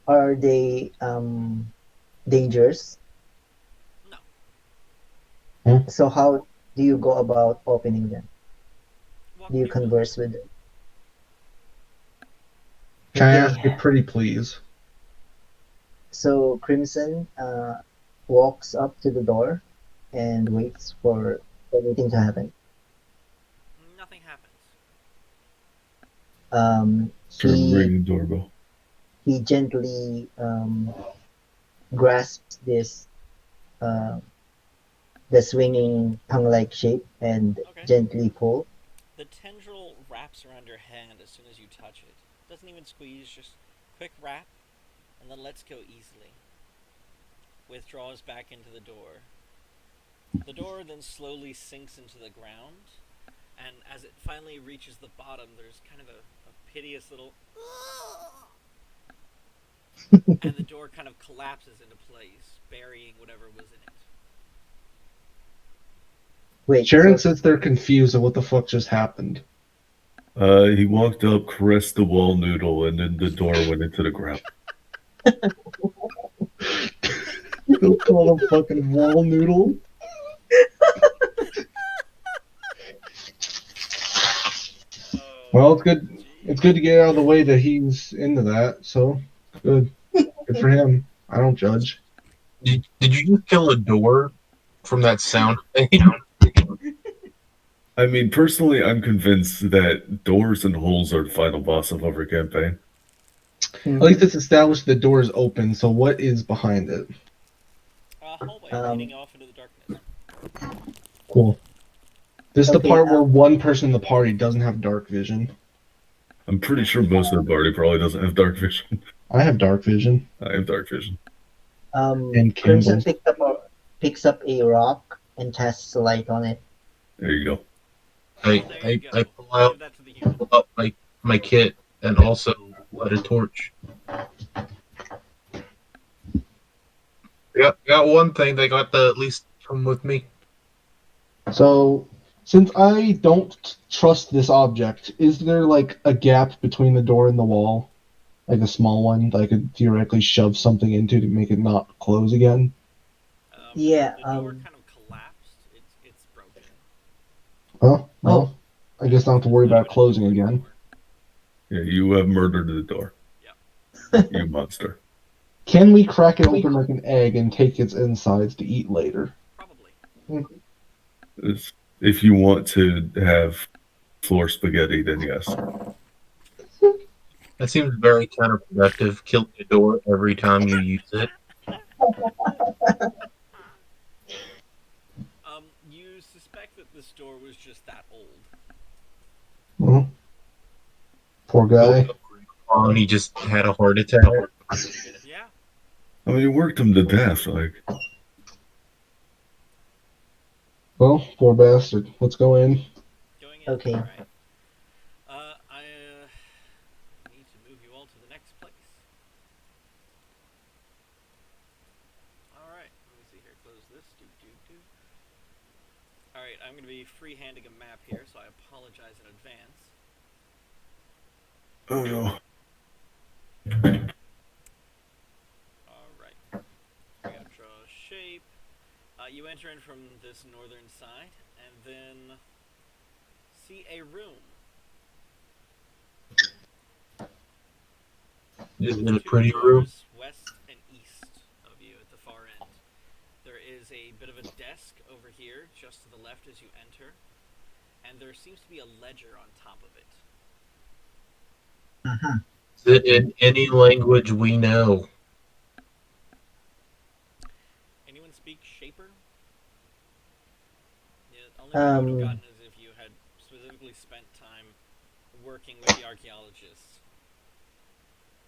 Are they dangerous? No. So how do you go about opening them? Walk Do with you your bow. converse with them? Can I Okay, ask you pretty please? so Crimson walks up to the door and waits for anything to happen. Nothing happens. Um, Start he ringing doorbell. he gently grasps this uh, the swinging tongue-like shape and Okay. gently pull. The tendril wraps around your hand as soon as you touch it. Doesn't even squeeze, just quick wrap, and then lets go easily. Withdraws back into the door. The door then slowly sinks into the ground, and as it finally reaches the bottom, there's kind of a piteous little. And the door kind of collapses into place, burying whatever was in it. Wait, Sharon so says they're confused at what the fuck just happened. He walked up, caressed the wall noodle, and then the door went into the ground. They'll call them fucking wall noodle. Well, it's good. It's good to get out of the way that he's into that. So good. Good for him. I don't judge. Did you just kill a door from that sound? I mean, personally, I'm convinced that doors and holes are the final boss of every campaign. At least it's established the door is open. So what is behind it? Hallway um, leading off into the darkness. Cool. This is the okay, part where one person in the party doesn't have dark vision. I'm pretty sure most of the party probably doesn't have dark vision. I have dark vision. I have dark vision. And Crimson Campbell's. picks up a rock and casts a light on it. There you go. There you go. I pull out, Give that to the human. my kit and also light a torch. Got one thing. They got to at least come with me. So, since I don't trust this object, is there like a gap between the door and the wall? Like a small one that I could theoretically shove something into to make it not close again? Yeah, The door kind of collapsed. It's broken. Oh, Oh. well, I guess not have to worry about it closing again. Yeah, you have murdered the door. Yep. You monster. Can we crack it open like an egg and take its insides to eat later? Probably. If you want to have floor spaghetti, then yes. That seems very counterproductive. Killing a door every time you use it. You suspect that this door was just that old. Well, poor guy. And he just had a heart attack. Yeah. I mean, you worked him to death. Like, Well, poor bastard. Let's go in. Going in. Okay. All right. I need to move you all to the next place. All right. Let me see here. Close this. All right. I'm going to be free-handing a map here, so I apologize in advance. oh no. All right. We got draw a shape. You enter in from this northern side, and then see a room. Is With it a two pretty doors room? west and east of you at the far end. There is a bit of a desk over here, just to the left as you enter, and there seems to be a ledger on top of it. Is it in any language we know? Anyone speak Shaper? Yeah, the only way you would have Um, gotten is if you had specifically spent time working with the archaeologists.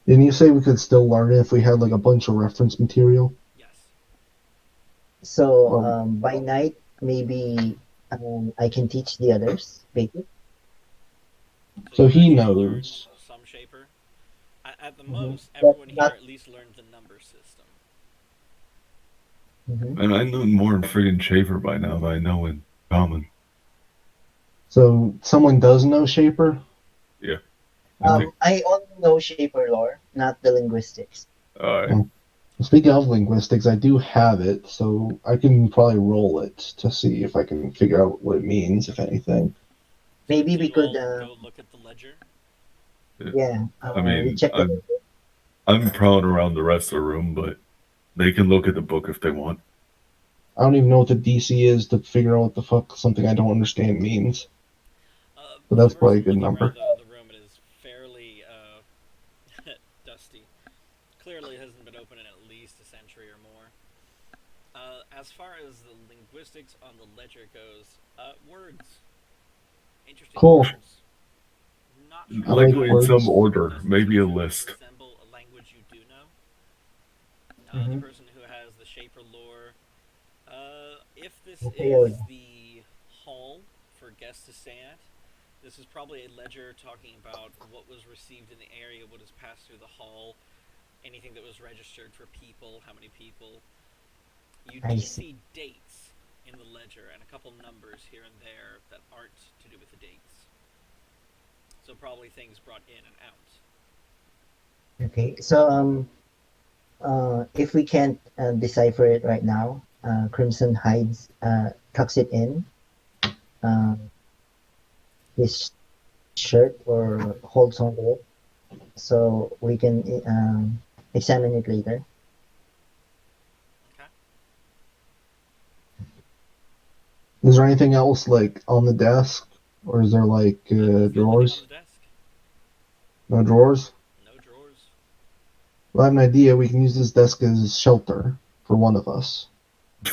Didn't you say we could still learn it if we had like a bunch of reference material? Yes. so Well, by night, maybe I can teach the others, basic. So you he actually knows. learned some Shaper. At the most, But everyone here not- at least learned the number system. And I know more in friggin' Shaper by now than I know in Common. So someone does know Shaper? Yeah. I only know Shaper lore, not the linguistics. Alright. Speaking of linguistics, I do have it, so I can probably roll it to see if I can figure out what it means, if anything. Maybe So we you could, all go look at the ledger. yeah, I we mean, check the. I'm prowling around the rest of the room, but they can look at the book if they want. I don't even know what the DC is to figure out what the fuck something I don't understand means. But that's From probably a good looking around number. the room, it is fairly dusty. Clearly hasn't been open in at least a century or more. As far as the linguistics on the ledger goes, words. Interesting Cool. words. Not sure I how like Likely in well some words. order, does maybe a to list. resemble a language you do know. The Mhm. person who has the Shaper lore, if this Okay, oh, is the hall for guests to stay at, this is probably a ledger talking about what was received in the area, what has passed through the hall, anything that was registered for people, how many people. You I do see. see dates in the ledger and a couple numbers here and there that aren't to do with the dates. So probably things brought in and out. Okay, so if we can't decipher it right now, Crimson tucks it in um, his shirt or holds onto it, so we can examine it later. Okay. Is there anything else like on the desk, or is there like There's nothing on drawers? the desk. No drawers. No drawers. Well, I have an idea. We can use this desk as shelter for one of us. Yeah.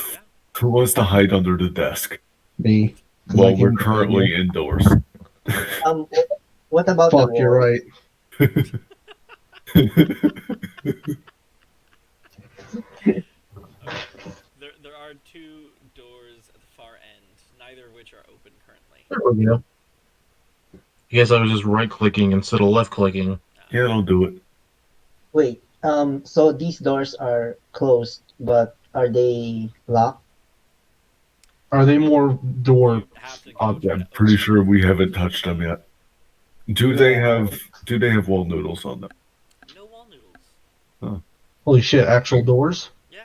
Who wants to hide under the desk? Me, because I Well, we're came with the idea. currently indoors. Um, what about the Fuck, you're wall? right. Okay. There are two doors at the far end, neither of which are open currently. There we go. I guess I was just right clicking instead of left clicking. Yeah, I'll do it. Wait, so these doors are closed, but are they locked? Are they more door You have to go try object? to open Pretty them sure we with haven't the touched them key. yet. Do Yeah. they have wall noodles on them? No wall noodles. Holy shit! Actual doors? Yeah.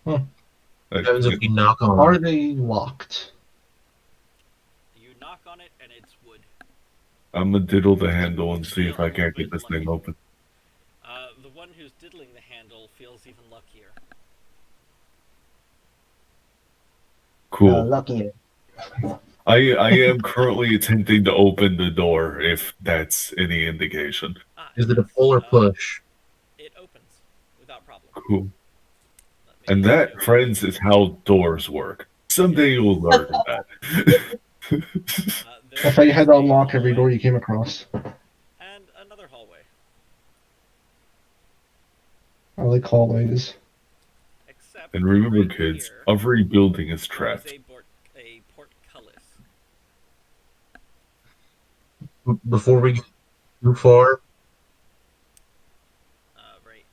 Huh. What happens if we knock on Are it? they locked? You knock on it and it's wood. I'm gonna diddle the handle and see if I Still a can't bit get this lucky. thing open. The one who's diddling the handle feels even luckier. Cool. Luckier. I am currently attempting to open the door, if that's any indication. Is it a Yes. pull or push? It opens without problem. Cool. Let me And just that, go friends, is how doors work. Someday Yes. you'll learn that. There I thought you is had to a unlock every door hallway you came across. and another hallway. I like hallways. Except And remember, right kids, here, every building is there is trapped. a portcullis. Before we get too far,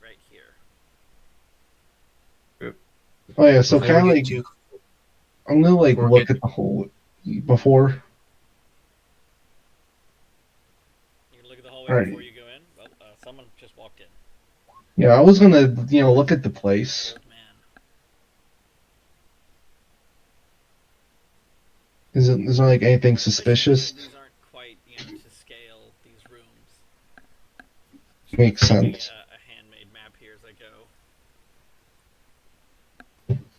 Right here. Oh yeah, so before we kind of get like too, I'm gonna like before we look get at the whole before. You can look at the hallway Alright. before you go in. Well, someone just walked in. Yeah, I was gonna look at the place. Old man. Is there like anything suspicious? These aren't quite to scale. These rooms. Makes Making sense. a handmade map here as I go,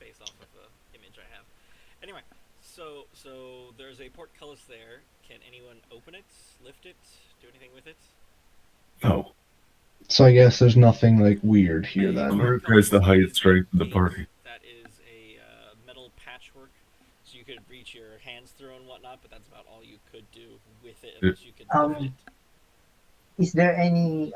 based off of the image I have. Anyway, so there's a portcullis there. Can anyone open it, lift it, do anything with it? No. So I guess there's nothing like weird here A then. Clark portcullis has the highest is a strength in the gate party. that is a metal patchwork, so you could reach your hands through and whatnot, but that's about all you could do with it unless you could lift it. Is there any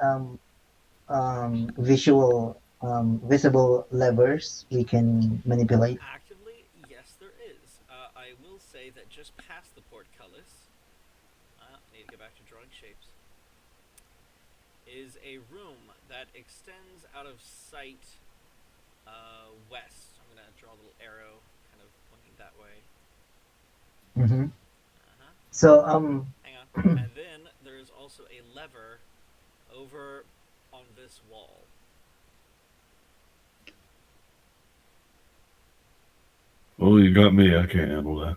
visible levers we can manipulate? Actively, yes, there is. I will say that just past the portcullis, I need to get back to drawing shapes, is a room that extends out of sight west. I'm going to draw a little arrow kind of pointing that way. Mm-hmm. Uh-huh. So Hang on. And then there's also a lever over on this wall. Well, you got me. I can't handle that.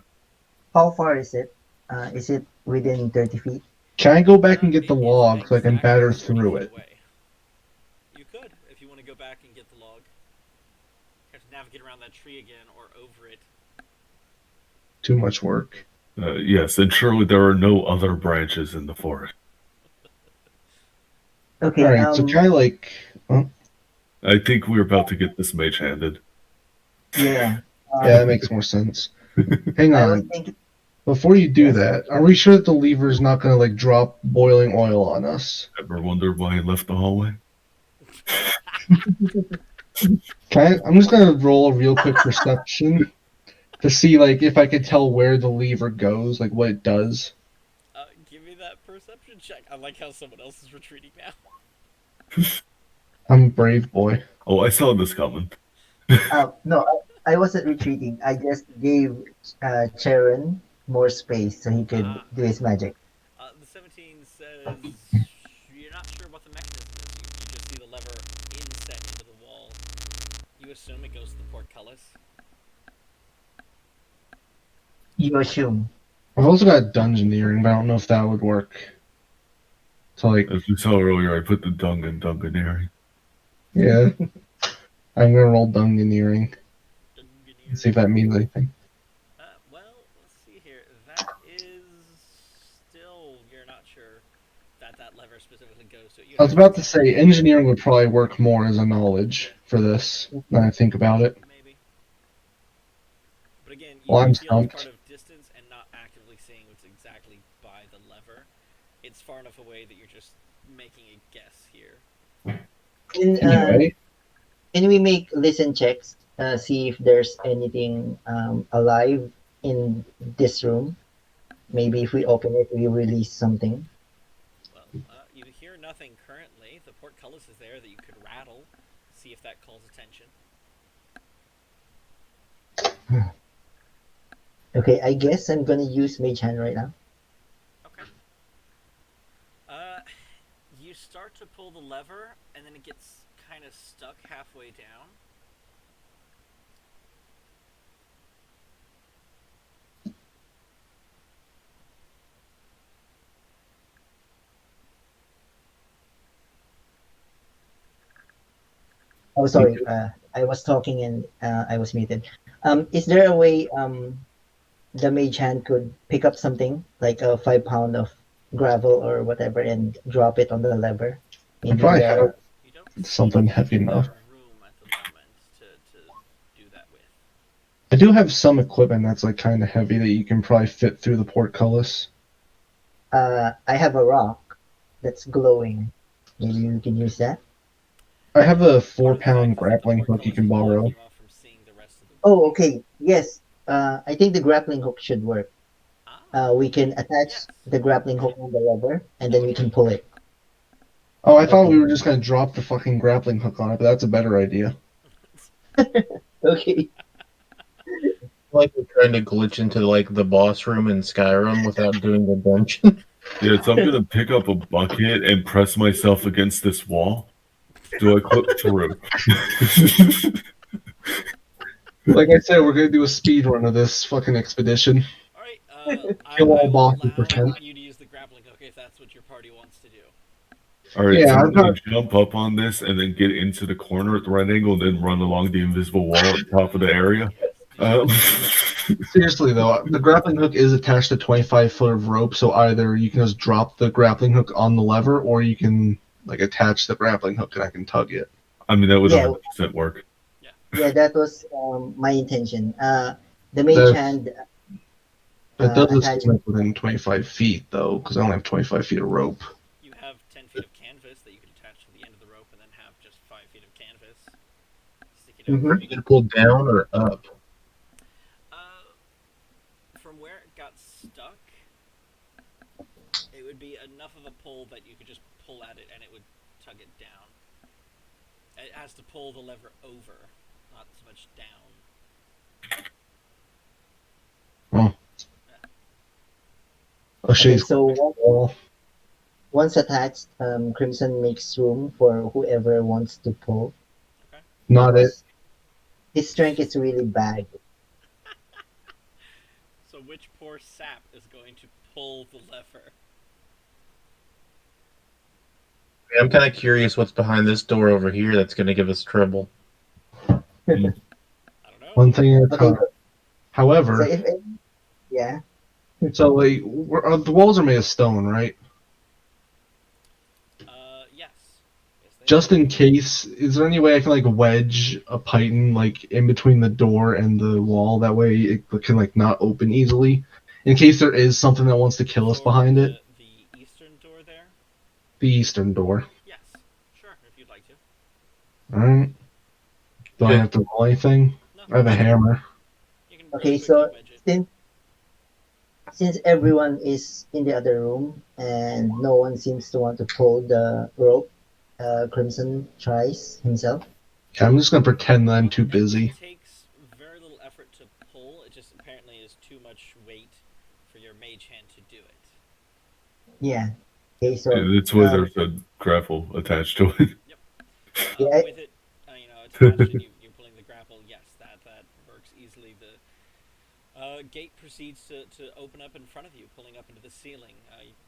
How far is it? Is it within 30 feet? Can I go back and get the It is log so I can exactly batter 30 through feet it? away. You could, if you want to go back and get the log. You have to navigate around that tree again or over it. Too much work. Yes, and surely there are no other branches in the forest. Okay. Alright, so can I, like... Oh, I think we're about to get this mage handed. Yeah. yeah, that makes more sense. Hang I was on. thinking. Before you do Yes. that, are we sure that the lever's not going to, like, drop boiling oil on us? Ever wonder why I left the hallway? I'm just going to roll a real quick perception to see, like, if I could tell where the lever goes, like, what it does. Give me that perception check. I like how someone else is retreating now. I'm a brave boy. Oh, I saw this coming. No, I wasn't retreating. I just gave Charon more space so he could do his magic. The 17 says you're not sure what the mechanism is. You just see the lever inset into the wall. You assume it goes to the portcullis. You assume. I've also got dungeoneering, but I don't know if that would work. So, like, As we saw earlier, I put the dung in dungeoneering. yeah. I'm going to roll dungeoneering and see if that means anything. Well, let's see here. That is still, you're not sure that lever specifically goes to it. I was about to say, engineering would probably work more as a knowledge for this, now I think about it. Maybe. But again, you Well, I'm feel it's stumped. part of distance and not actively seeing what's exactly by the lever. It's far enough away that you're just making a guess here. Anyway, Can we make listen checks? See if there's anything alive in this room. Maybe if we open it, we release something. Well, you hear nothing currently. The portcullis is there that you could rattle. See if that calls attention. Okay, I guess I'm gonna use Mage Hand right now. Okay. You start to pull the lever, and then it gets kind of stuck halfway down. Oh, sorry. I was talking and I was muted. Is there a way the Mage Hand could pick up something like a 5 pound of gravel or whatever and drop it on the lever? I probably have You don't something seem heavy in the enough. room at the moment to do that with. I do have some equipment that's like kind of heavy that you can probably fit through the portcullis. I have a rock that's glowing. Maybe you can use that. I have a Part of the 4-pound fact is that the grappling hook portcullis you can is blocking borrow. you off from seeing the rest of the Oh, room. okay. Yes. I think the grappling hook should work. We can attach Yes. the grappling hook on the lever and then we can pull it. Oh, I thought Okay. we were just gonna drop the fucking grappling hook on it, but that's a better idea. Okay. Like we're trying to glitch into like the boss room in Skyrim without doing the dungeon. Yeah, so I'm gonna pick up a bucket and press myself against this wall. Do I clip through? Like I said, we're gonna do a speed run of this fucking expedition. Alright, I Kill all will bosses allow percent. you to use the grappling hook if that's what your party wants to do. Alright, Yeah, so I'm I've gonna got- jump up on this and then get into the corner at the right angle and then run along the invisible wall at the top of the area. Seriously though, the grappling hook is attached to 25 foot of rope, so either you can just drop the grappling hook on the lever, or you can like attach the grappling hook and I can tug it. I mean, that would Yeah. 100% work. Yeah, that was my intention. The Mage That's- Hand. It does attach- assume it's within 25 feet though, because I only have 25 feet of rope. You have 10 feet of canvas that you can attach to the end of the rope and then have just 5 feet of canvas. Stick it over. Are you gonna pull down or up? From where it got stuck, it would be enough of a pull that you could just pull at it and it would tug it down. It has to pull the lever over, not so much down. Oh shit! Okay, so once attached, Crimson makes room for whoever wants to pull. Not it. His strength is really bad. which poor sap is going to pull the lever? I'm kind of curious what's behind this door over here that's going to give us trouble. I don't know. One thing at a Okay, time. However, so if yeah, so like the walls are made of stone, right? Yes. Yes, they Just are. in case, is there any way I can like wedge a python like in between the door and the wall? That way it can like not open easily. In case there is something that wants to kill us For behind it. the eastern door there? The eastern door. Yes. Sure, if you'd like to. Alright. Do I Okay. have to roll anything? No. I have a hammer. You can okay, really quickly so wedge it. since everyone is in the other room and no one seems to want to pull the rope, Crimson tries himself. Okay, I'm just gonna pretend that I'm too busy. It takes very little effort to pull. It just apparently is too much weight for your mage hand to do it. Yeah. Okay, so That's why there's a grapple attached to it. Yeah. With it, attached and you're pulling the grapple, yes, that works easily. The gate proceeds to open up in front of you, pulling up into the ceiling.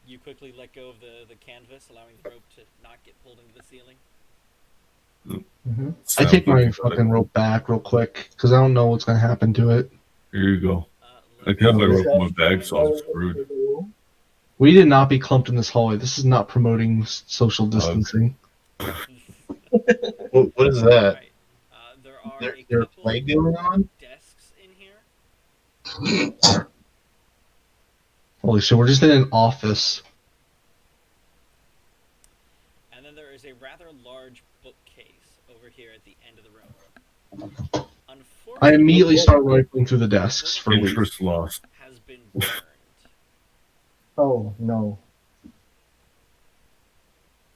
You quickly let go of the canvas, allowing the rope to not get pulled into the ceiling. mhm. I take my Sounds like fucking rope back real quick because I don't know what's gonna happen to it. Here you go. I Let's have my Okay, rope in so my bag, so I'm screwed. We did not be clumped in this hallway. This is not promoting social distancing. What is that? Right. There are There, a there's couple play going on? desks in here. Holy shit, we're just in an office. And then there is a rather large bookcase over here at the end of the room. Unfortunately, I immediately start rifling through the desks for loot. Interest lost. has been burned. Oh no.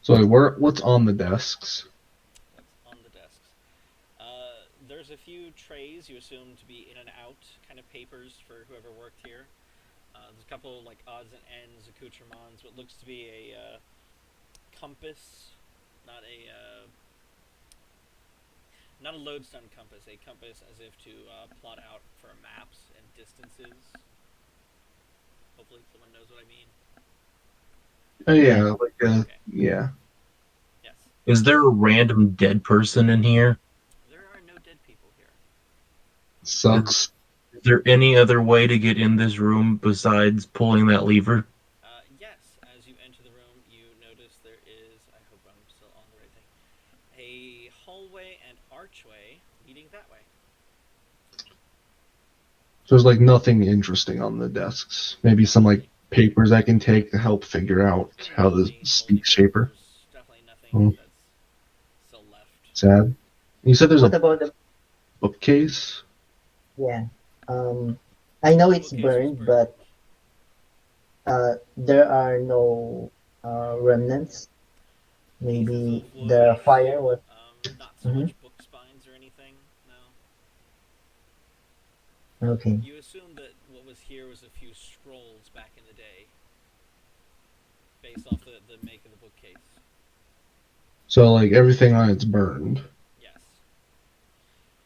So what's on the desks? What's on the desks? There's a few trays you assume to be in and out kind of papers for whoever worked here. There's a couple like odds and ends, accoutrements, what looks to be a compass, not a lodestone compass, a compass as if to plot out for maps and distances. Hopefully someone knows what I mean. Oh yeah, Okay. yeah. Yes. Is there a random dead person in here? There are no dead people here. Sucks. Is there any other way to get in this room besides pulling that lever? Yes, as you enter the room, you notice there is, I hope I'm still on the right thing, a hallway and archway leading that way. There's like nothing interesting on the desks. Maybe some like papers I can take to help figure out how to speak Shaper. There's definitely nothing Oh. that's still left. Sad. You said there's What a about the bookcase? yeah? I know it's Bookcase was burned, but there are no remnants. Maybe Pieces of wood, the fire was. not so Mhm. much book spines or anything, no. Okay. You assume that what was here was a few scrolls back in the day, based off the make of the bookcase. So like everything on it's burned. Yes.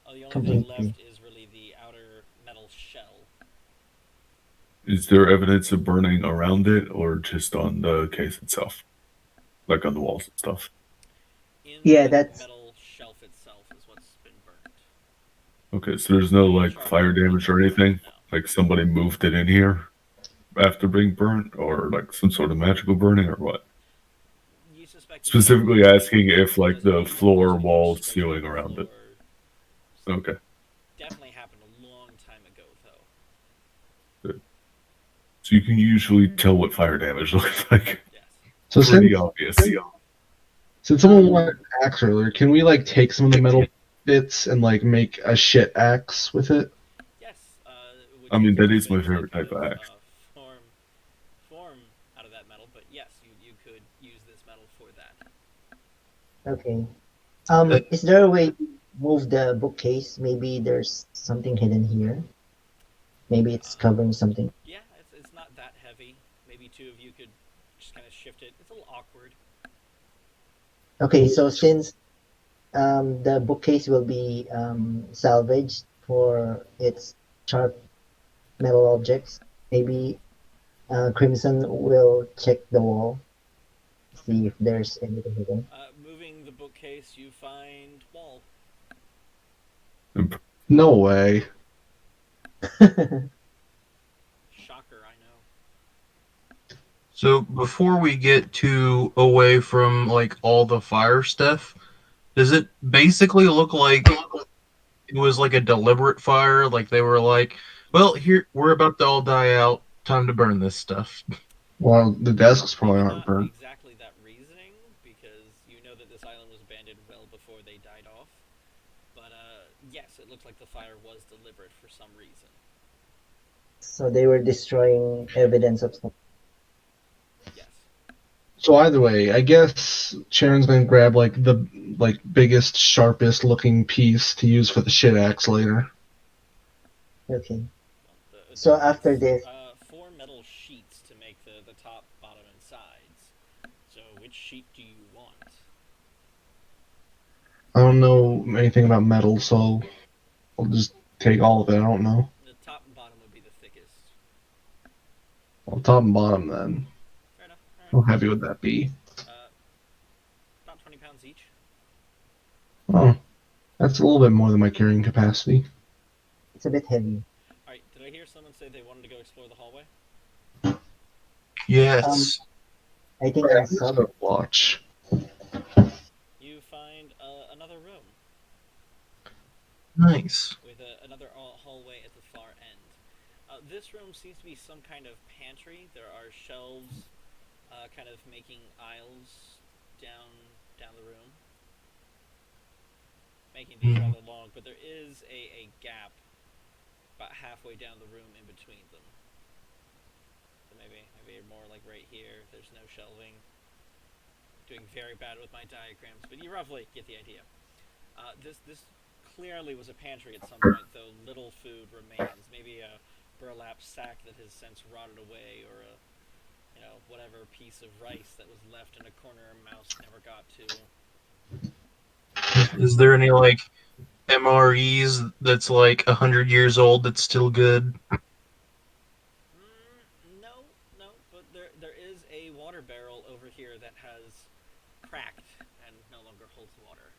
The only thing Completely. left is really the outer metal shell. Is there evidence of burning around it, or just on the case itself, like on the walls and stuff? In Yeah, the that's- metal shelf itself is what's been burnt. Okay, so there's no like fire damage or anything. No. Like somebody moved it in here after being burnt, or like some sort of magical burning, or what? You suspect Specifically asking if like because the you floor, noticed walls, there's ceiling no around it. floor. Okay. Definitely happened a long time ago, though. So you can usually tell what fire damage looks like. Yes. So Pretty since obvious. someone wanted an axe earlier, can we like take some of the metal bits and like make a shit axe with it? Yes. I mean, that is Which my favorite type of axe. Form out of that metal, but yes, you could use this metal for that. Okay. Is there a way to move the bookcase? Maybe there's something hidden here. Maybe it's covering something. Yeah, it's not that heavy. Maybe two of you could just kind of shift it. It's a little awkward. Okay, so since the bookcase will be salvaged for its sharp metal objects, Maybe Crimson will check the wall, see if there's anything hidden. Moving the bookcase, you find wall. No way. Shocker, I know. So before we get too away from like all the fire stuff, does it basically look like it was like a deliberate fire? Like they were like, well, here we're about to all die out. Time to burn this stuff. Well, the desks probably Maybe aren't not burnt. exactly that reasoning, because you know that this island was abandoned well before they died off. But yes, it looks like the fire was deliberate for some reason. So they were destroying evidence of something. Yes. So either way, I guess Sharon's gonna grab like the biggest, sharpest looking piece to use for the shit axe later. Okay. Well, So after this, 4 metal sheets to make the top, bottom, and sides. So which sheet do you want? I don't know anything about metal, so I'll just take all of it. I don't know. The top and bottom would be the thickest. Well, top and bottom then. Fair enough. How All right. heavy would that be? About 20 pounds each. Oh, that's a little bit more than my carrying capacity. it's a bit heavy. Alright, did I hear someone say they wanted to go explore the hallway? Yes. I think Yeah, I I'm just saw gonna watch. You find another room Nice. with another hallway at the far end. This room seems to be some kind of pantry. There are shelves kind of making aisles down the room, making these rather long, but there is a gap about halfway down the room in between them. So maybe more like right here. There's no shelving. Doing very bad with my diagrams, but you roughly get the idea. This clearly was a pantry at some point, though little food remains. Maybe a burlap sack that has since rotted away, or a whatever piece of rice that was left in a corner a mouse never got to. Is there any like MREs that's like 100 years old that's still good? No, but there is a water barrel over here that has cracked and no longer holds water.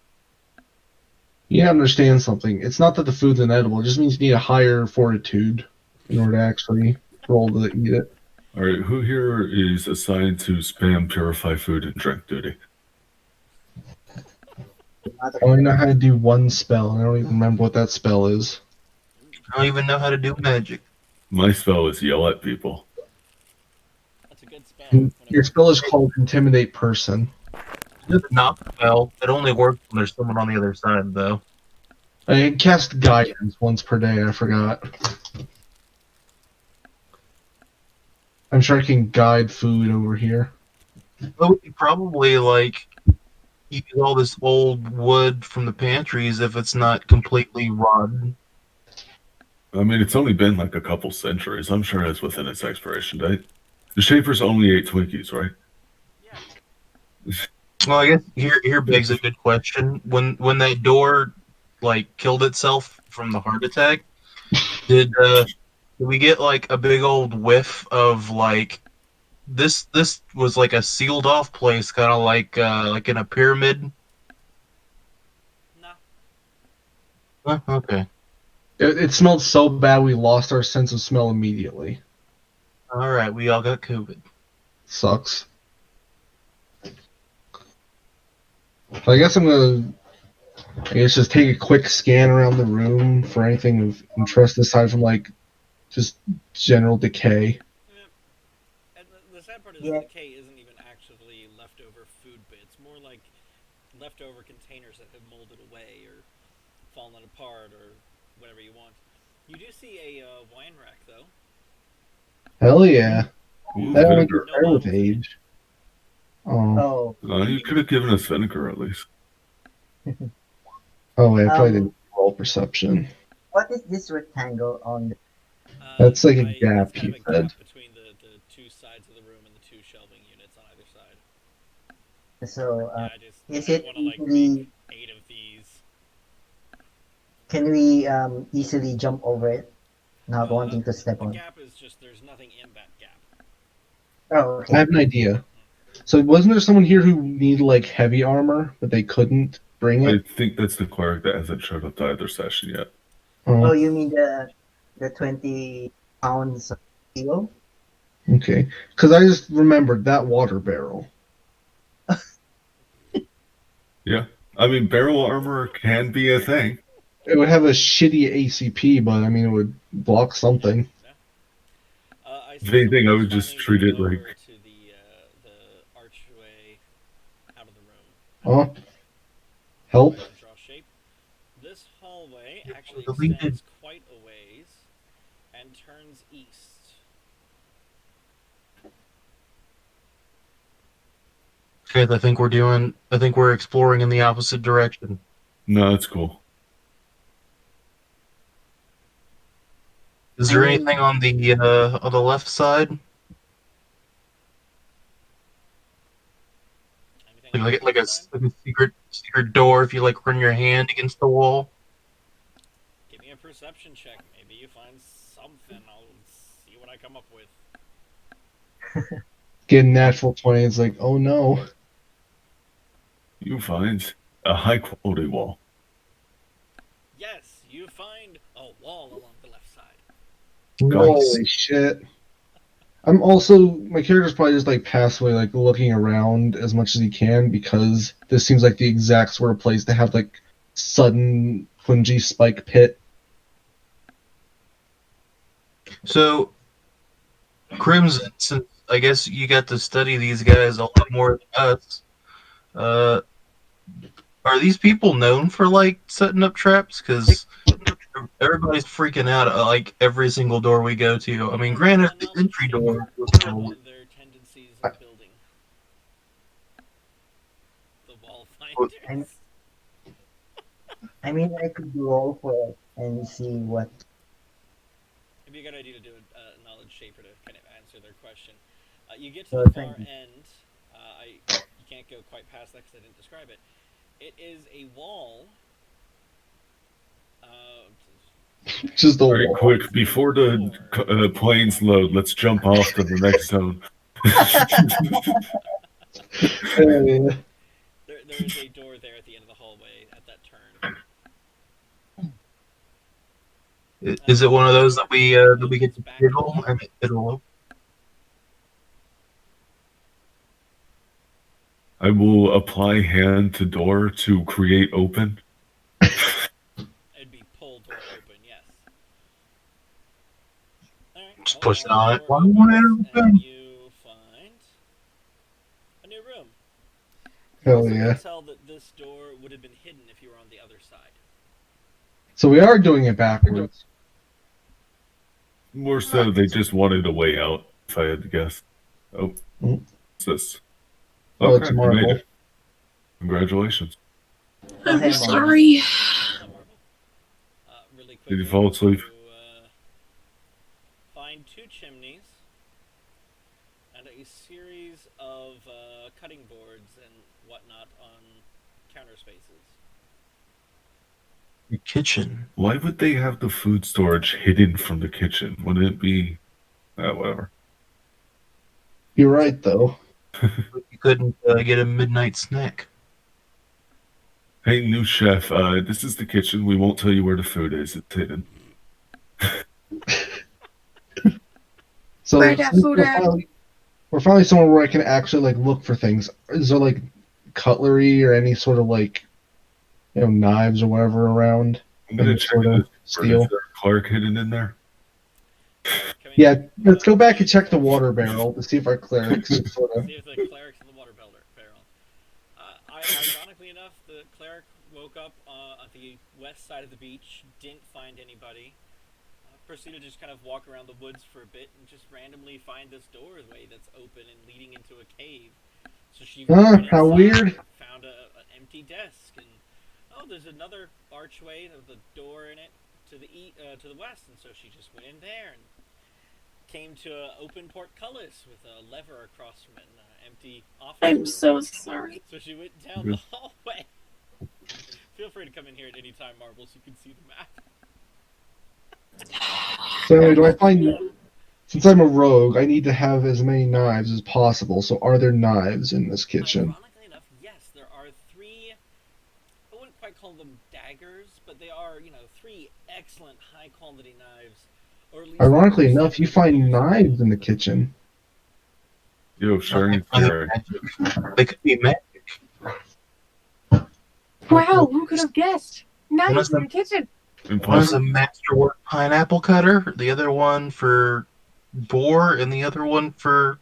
You gotta understand something. It's not that the food's inedible. It just means you need a higher fortitude in order to actually roll to eat it. All right, who here is assigned to spam purify food and drink duty? not I only know how to do one spell, and I don't even remember what that spell is. I don't even know how to do magic. My spell is yell at people. That's a good spell. Your spell is called Intimidate Person. It's not spell. It only works when there's someone on the other side, though. I cast Guidance once per day, I forgot. I'm sure I can guide food over here. But we could probably like use all this old wood from the pantries if it's not completely rotten. I mean, it's only been like a couple centuries. I'm sure it's within its expiration date. The Shaper's only ate Twinkies, right? Yeah. Well, I guess here begs a good question. When that door like killed itself from the heart attack, did we get like a big old whiff of like this was like a sealed off place, kind of like in a pyramid? No. Okay. It smelled so bad we lost our sense of smell immediately. All right, we all got COVID. Sucks. So I guess I'm gonna just take a quick scan around the room for anything of interest aside from like just general decay. Yeah. And the sad part is Yeah. the decay isn't even actually leftover food bits. More like leftover containers that have molded away or fallen apart or whatever you want. You do see a wine rack, though. Hell yeah. Ooh, That only vinegar. gets better with age. Oh. Oh, You could have given us vinegar at least. Oh wait, I probably Um, didn't roll perception. what is this rectangle on the That's like a gap, It's kind he of a gap said. between the two sides of the room and the two shelving units on either side. so is I it want to like easily make 8 of these. can we easily jump over it? not wanting to step The on. gap is just there's nothing in that gap. Oh, I okay. have an idea. So wasn't there someone here who needed like heavy armor, but they couldn't bring I it? think that's the cleric that hasn't showed up to either session yet. Oh, you mean the 20 pounds of steel? Okay. Because I just remembered that water barrel. Yeah. I mean, barrel armor can be a thing. It would have a shitty ACP, but I mean, it would block something. I If see anything, I someone would just finally treat made it like. over to the archway out of the room. Huh? Help? And draw shape. This hallway actually Deleted. extends quite a ways and turns east. Okay, I think we're exploring in the opposite direction. No, that's cool. Is there anything on the left side? Anything on the Like left a side? like a secret door if you like run your hand against the wall? Give me a perception check. Maybe you find something. I'll see what I come up with. Get a natural 20. It's like, oh no. You find a high quality wall. Yes, you find a wall along the left side. Holy shit. I'm also, my character's probably just like passively like looking around as much as he can because this seems like the exact sort of place to have like sudden plungy spike pit. So, Crimson, since I guess you got to study these guys a lot more than us, are these people known for like setting up traps? Because everybody's freaking out at like every single door we go to. I mean, granted, the entry door was Their tendencies in building. The wall What- finders. I mean, I could roll for it and see what. It'd be a good idea to do a knowledge shaper to kind of answer their question. You get to So the far 20. end. You can't go quite past that because I didn't describe it. It is a wall. Just the Very wall. quick, before the planes load, let's jump off to the next zone. There is a door there at the end of the hallway at that turn. Is it one of those that we get to fiddle and it'll I will apply hand to door to create open. It'd be pull door open, yes. Alright, just push it the on it. door One more opens, open. and you find a new room. You Hell also yeah. can tell that this door would have been hidden if you were on the other side. So we are doing it backwards. More so, they just wanted a way out, if I had to guess. Oh, Mm. what's this? Oh, it's Okay, you made Marvel. it. Congratulations. Go ahead, I'm sorry. Really quickly, Did you fall asleep? You, find two chimneys and a series of cutting boards and whatnot on counter spaces. the kitchen. Why would they have the food storage hidden from the kitchen? Wouldn't it be... whatever. You're right, though. You couldn't get a midnight snack. Hey, new chef, this is the kitchen. We won't tell you where the food is. It's hidden. So Where that food at? we're finally somewhere where I can actually like look for things. Is there like cutlery or any sort of like, you know, knives or whatever around? I'm going to Any check sort of this. steel? Is there a Clark hidden in there? Yeah, let's go back and check the water barrel to see if our clerics sort of. See if the cleric's in the water barrel. Ironically enough, the cleric woke up at the west side of the beach, didn't find anybody, proceeded to just kind of walk around the woods for a bit and just randomly find this doorway that's open and leading into a cave. So she went How inside, weird. found an empty desk, and there's another archway with a door in it to the west, and so she just went in there and came to an open portcullis with a lever across from it and an empty office I'm room. so sorry. So she went down the hallway. Feel free to come in here at any time, Marble, so you can see the map. So do I find, since I'm a rogue, I need to have as many knives as possible. So are there knives in this kitchen? Ironically enough, yes, there are 3. I wouldn't quite call them daggers, but they are, 3 excellent high-quality knives. Or at least Ironically they're enough, you separate find players. knives in the kitchen. Yo, sharing Are they carry. magic? They could be magic. Wow, who could have guessed? One Knives is in the the kitchen. One's Impossible. a masterwork pineapple cutter, the other one for boar, and the other one for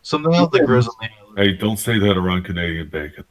something else that grows on the island. Hey, don't say that around Canadian bacon.